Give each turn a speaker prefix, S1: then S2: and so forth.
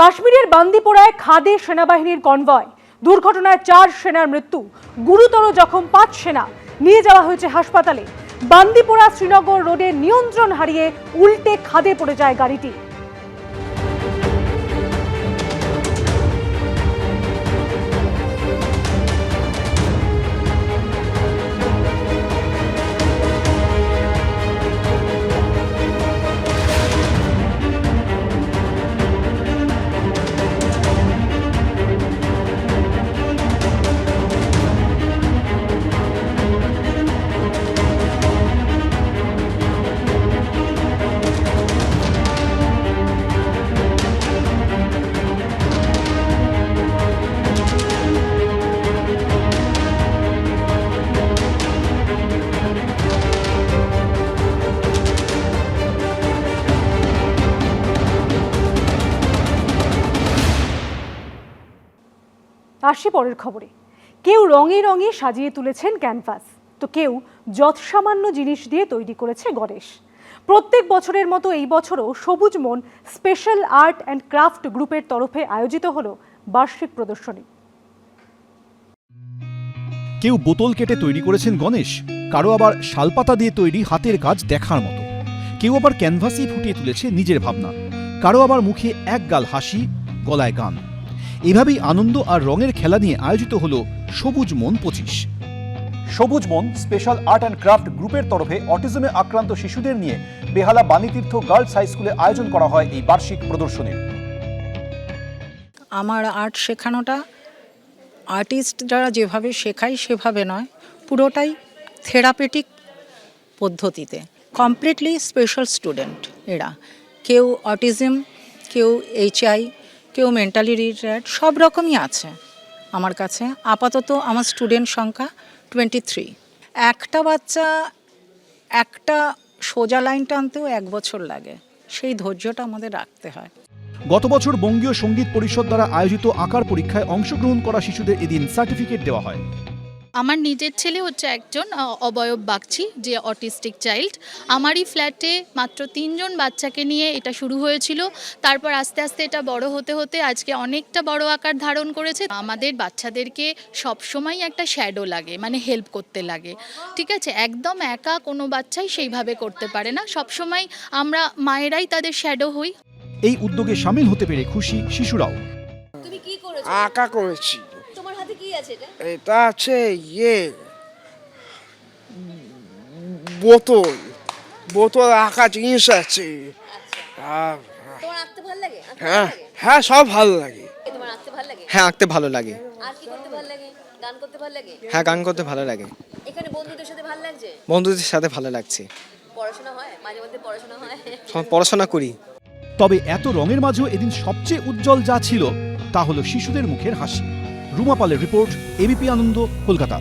S1: কাশ্মীরের বান্দিপোরায় খাদে সেনাবাহিনীর কনভয়, দুর্ঘটনায় 4 সেনার মৃত্যু, গুরুতর জখম 5 সেনা, নিয়ে যাওয়া হয়েছে হাসপাতালে। বান্দিপোরা শ্রীনগর রোডে নিয়ন্ত্রণ হারিয়ে উল্টে খাদে পড়ে যায় গাড়িটি। আসি পরের খবরে। কেউ রঙে রঙে সাজিয়ে তুলেছেন ক্যানভাস, তো কেউ যৎসামান্য জিনিস দিয়ে তৈরি করেছে গণেশ। প্রত্যেক বছরের মতো এই বছরও সবুজ মন স্পেশাল আর্ট অ্যান্ড ক্রাফট গ্রুপের তরফে আয়োজিত হলো বার্ষিক প্রদর্শনী।
S2: কেউ বোতল কেটে তৈরি করেছেন গণেশ, কারো আবার শালপাতা দিয়ে তৈরি হাতের কাজ দেখার মতো। কেউ আবার ক্যানভাসেই ফুটিয়ে তুলেছে নিজের ভাবনা, কারো আবার মুখে এক গাল হাসি, গলায় গান। এভাবেই আনন্দ আর রঙের খেলা নিয়ে আয়োজিত হলো সবুজ মন 25। সবুজ মন স্পেশাল আর্ট অ্যান্ড ক্রাফট গ্রুপের তরফে অটিজমে আক্রান্ত শিশুদের নিয়ে বেহালা বাণীতীর্থ গার্লস হাই স্কুলে আয়োজন করা হয় এই বার্ষিক প্রদর্শনী।
S3: আমার আর্ট শেখানোটা আর্টিস্ট যারা যেভাবে শেখায় সেভাবে নয়, পুরোটাই থেরাপিটিক পদ্ধতিতে। কমপ্লিটলি স্পেশাল স্টুডেন্ট এরা, কেউ অটিজম, কেউ HI, কেউ মেন্টালি রিটার্ড, সব রকমই আছে আমার কাছে। আপাতত আমার স্টুডেন্ট সংখ্যা 23। একটা বাচ্চা একটা সোজা লাইন টানতেও 1 বছর লাগে, সেই ধৈর্যটা আমাদের রাখতে হয়।
S2: গত বছর বঙ্গীয় সঙ্গীত পরিষদ দ্বারা আয়োজিত আঁকার পরীক্ষায় অংশগ্রহণ করা শিশুদের এদিন সার্টিফিকেট দেওয়া হয়।
S4: আমার নিজের ছেলে হচ্ছে একজন অবয়ব বাগচি, যে অটিস্টিক চাইল্ড। আমারই ফ্ল্যাটে মাত্র 3 জন বাচ্চাকে নিয়ে এটা শুরু হয়েছিল। তারপর আস্তে আস্তে এটা বড় হতে হতে আজকে অনেকটা বড় আকার ধারণ করেছে। আমাদের বাচ্চাদেরকে সবসময় একটা শ্যাডো লাগে, মানে হেল্প করতে লাগে, ঠিক আছে? একদম একা কোনো বাচ্চাই সেইভাবে করতে পারে না, সবসময় আমরা মায়েরাই তাদের শ্যাডো হই।
S2: এই উদ্যোগে সামিল হতে পেরে খুশি শিশুরাও।
S5: তুমি কি করেছো?
S6: আঁকা করেছি।
S5: তোমার হাতে কি আছে এটা?
S6: এটা আছে বোতল বোতল আঁকা জিনিস আছে।
S5: তোমার আঁকতে ভালো লাগে?
S6: হ্যাঁ, সব ভালো লাগে।
S5: তোমার আঁকতে ভালো লাগে?
S7: হ্যাঁ, আঁকতে ভালো লাগে।
S5: আর কি করতে ভালো লাগে? গান করতে ভালো লাগে?
S7: হ্যাঁ, গান করতে ভালো লাগে।
S5: এখানে বন্ধুদের সাথে ভালো লাগছে?
S7: বন্ধুদের সাথে ভালো লাগছে।
S5: পড়াশোনা হয়? মাঝে মধ্যে পড়াশোনা হয়?
S7: পড়াশোনা করি।
S2: তবে এত রঙের মাঝেও এদিন সবচেয়ে উজ্জ্বল যা ছিল তা হলো শিশুদের মুখের হাসি। রুমা পালের রিপোর্ট, ABP আনন্দ, কলকাতা।